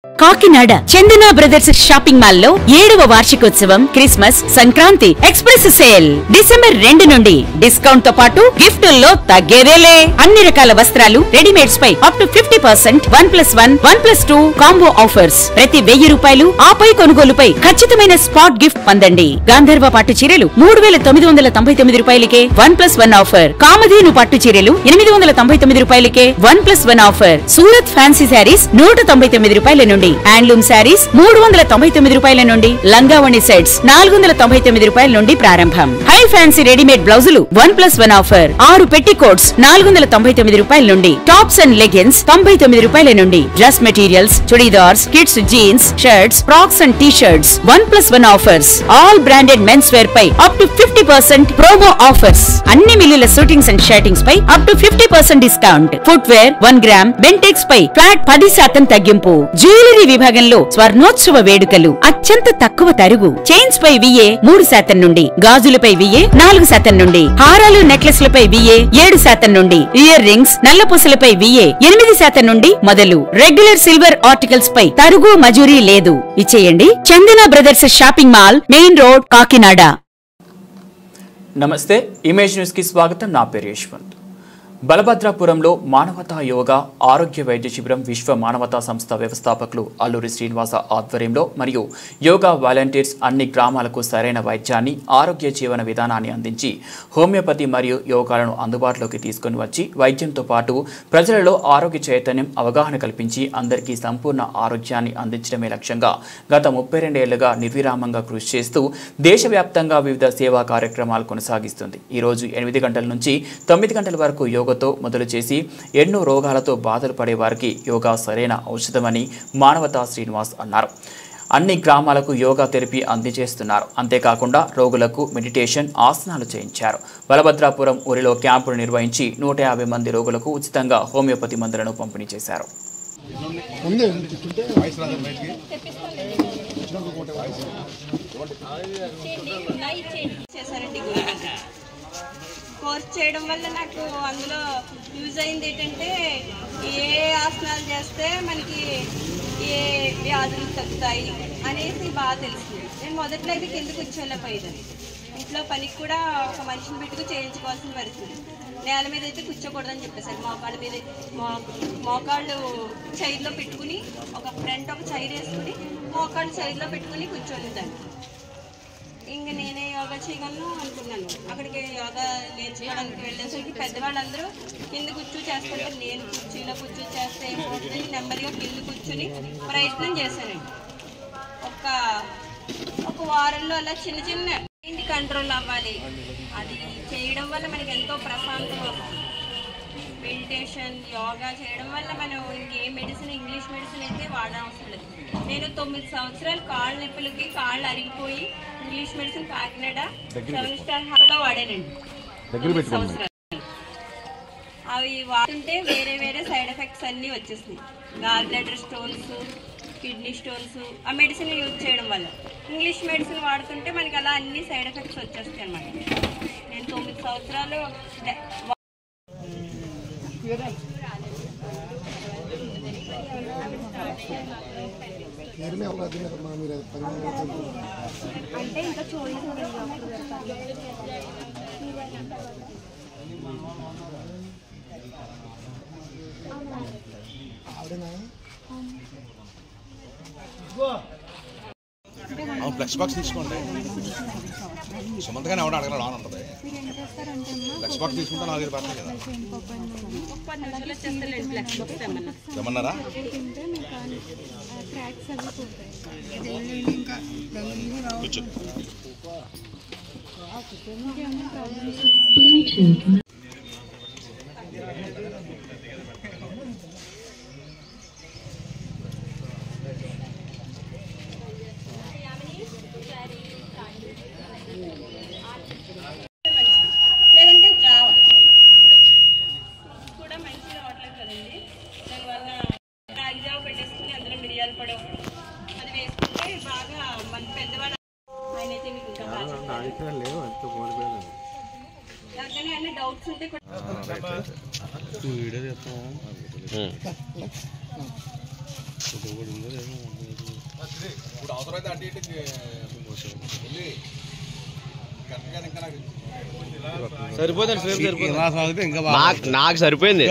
కాకినాడ చందన brothers shopping mall లో 7వ వార్షికోత్సవం Christmas Sankranti express sale December 2 నుండి డిస్కౌంట్ తో పాటు గిఫ్టుల్లో తగ్గేదేలే. అన్ని రకాల వస్త్రాలు రెడీమేడ్స్ పై అప్ టు 50%, 1+1, 1+2 కాంబో ఆఫర్స్. ప్రతి 1000 రూపాయలు ఆపై కొనుగోలుపై ఖచ్చితమైన స్పాట్ గిఫ్ట్ పొందండి. గాంధర్వ పట్టు చీరలు 3999 రూపాయలకే 1+1 ఆఫర్. కామధేను పట్టు చీరలు 899 రూపాయలకే 1+1 ఆఫర్. సూరత్ ఫ్యాన్సీ శారీస్ 199 రూపాయల నుండి, హ్యాండ్లూమ్ శారీస్ 399 రూపాయల నుండి, లంగావణి సెట్స్ 499 రూపాయల నుండి ప్రారంభం. హై ఫ్యాన్సీ రెడీమేడ్ బ్లౌజులు 1+1 ఆఫర్. 6 పెట్టి కోట్స్ 499 రూపాయల నుండి, టాప్స్ అండ్ లెగిన్స్ 99 రూపాయల నుండి, dress materials, churidars, kids jeans, shirts, frocks and T shirts 1+1 offers. All branded men's wear పై అప్ టు 50% ప్రోమో ఆఫర్స్. అన్ని మిల్లుల షూటింగ్స్ అండ్ షర్టింగ్స్ పై up to 50% discount. Foot wear 1 gram Bentex పై flat 10% తగ్గింపు. Jewellery విభాగంలో స్వర్ణోత్సవ వేడుకలు అత్యంత తక్కువ తరుగు. చైన్స్ పై VA 3% నుండి, గాజులపై VA 4% నుండి, హారాలు నెక్లెస్లపై VA 7% నుండి, ఇయర్ రింగ్స్ నల్లపూసలపై VA 8% నుండి మొదలు. రెగ్యులర్ సిల్వర్ ఆర్టికల్స్ పై తరుగు మజూరీ లేదు. ఇచ్చేయండి Chandana brothers shopping mall, main road, Kakinada. నమస్తే, ఇమేజ్ న్యూస్ కి స్వాగతం. నా పేరు యశ్వంత్. బలభద్రాపురంలో మానవతా యోగా ఆరోగ్య వైద్య శిబిరం విశ్వ మానవతా సంస్థ వ్యవస్థాపకులు అల్లూరి శ్రీనివాస ఆధ్వర్యంలో మరియు యోగా వాలంటీర్స్ అన్ని గ్రామాలకు సరైన వైద్యాన్ని, ఆరోగ్య జీవన విధానాన్ని అందించి హోమియోపతి మరియు యోగాలను అందుబాటులోకి తీసుకుని వచ్చి వైద్యంతో పాటు ప్రజలలో ఆరోగ్య చైతన్యం, అవగాహన కల్పించి అందరికీ సంపూర్ణ ఆరోగ్యాన్ని అందించడమే లక్ష్యంగా గత 32 ఏళ్లుగా నిర్విరామంగా కృషి చేస్తూ దేశవ్యాప్తంగా వివిధ సేవా కార్యక్రమాలు కొనసాగిస్తుంది. ఈరోజు 8 గంటల నుంచి 9 గంటల వరకు యోగాతో మొదలు చేసి ఎన్నో రోగాలతో బాధలు పడే వారికి యోగా సరైన ఔషధమని మానవతా శ్రీనివాస్ అన్నారు. అన్ని గ్రామాలకు యోగా థెరపీ అందజేస్తున్నారు. అంతేకాకుండా రోగులకు మెడిటేషన్, ఆసనాలు చేయించారు. బలభద్రాపురం ఊరిలో క్యాంపులు నిర్వహించి 150 మంది రోగులకు ఉచితంగా హోమియోపతి మందులను పంపిణీ చేశారు. కోర్స్ చేయడం వల్ల నాకు అందులో యూజ్ అయింది ఏంటంటే ఏ ఆసనాలు చేస్తే మనకి ఏ వ్యాధులు తగ్గుతాయి అనేసి బాగా తెలిసింది. నేను మొదట్లో అయితే కిందకు కూర్చోలేకపోయేదని, ఇంట్లో పనికి కూడా ఒక మనిషిని పెట్టుకు చేయించుకోవాల్సిన పరిస్థితి. నేల మీద అయితే కూర్చోకూడదని చెప్పేసారు. మోకాళ్ళ మీద మోకాళ్ళు చైర్లో పెట్టుకుని ఒక ఫ్రంట్ ఒక చైర్ వేసుకుని మోకాళ్ళు చైర్లో పెట్టుకుని కూర్చొని దాన్ని ఇంక నేనే యోగా చేయగలను అనుకున్నాను. అక్కడికి యోగా నేర్చుకోవడానికి వెళ్ళేసరికి పెద్దవాళ్ళందరూ కింద కూర్చొని చేస్తుంటే నేను కుర్చీలో కూర్చొని చేస్తే ఏమవుతుందని నెమ్మదిగా కింద కూర్చొని ప్రయత్నం చేశానండి. ఒక వారంలో అలా చిన్న చిన్న మైండ్ కంట్రోల్ అవ్వాలి. అది చేయడం వల్ల మనకి ఎంతో ప్రశాంతం వస్తుంది. మెడిటేషన్, యోగా చేయడం వల్ల మనం ఇంకే మెడిసిన్, ఇంగ్లీష్ మెడిసిన్ అయితే వాడనవసరం లేదు. నేను 9 సంవత్సరాలు కాళ్ళ నొప్పులకి కాళ్ళు అరిగిపోయి ఇంగ్లీష్ మెడిసిన్ కాకినాడ 7 స్టార్ హాస్పిటల్లో వాడానండి 9 సంవత్సరాలు. అవి వాడుతుంటే వేరే వేరే సైడ్ ఎఫెక్ట్స్ అన్నీ వచ్చేసినాయి. Gall bladder stones, kidney stones ఆ మెడిసిన్ యూజ్ చేయడం వల్ల. ఇంగ్లీష్ మెడిసిన్ వాడుతుంటే మనకి అలా అన్ని సైడ్ ఎఫెక్ట్స్ వచ్చేస్తాయి అన్నమాట. నేను 9 సంవత్సరాలు అంటే ఇంకా చూడండి ఫ్లెక్స్ బాక్స్ తీసుకోండి. సుమంతగానే ఎవడ అడగల రాను ఉంటుంది. ఫ్లెక్స్ బాక్స్ తీసుకుంటే 4 పడతాయి కదా. ఏమన్నారా? లేదంటే జావా కూడా మంచిగా రావట్లేదు కదండి. దానివల్ల రాగి జావ పెట్టేసుకుని అందులో మిరియాలు పడవ అది వేసుకుంటే బాగా మన పెద్దవాళ్ళు ఆయన అయితే మీకు ఇంకా బాగా కానీ అన్ని డౌట్స్ ఉంటే వీడియో ఇప్పుడు అవసరమైతే అటు ఇటు సరిపోతుంది, నాకు సరిపోయింది.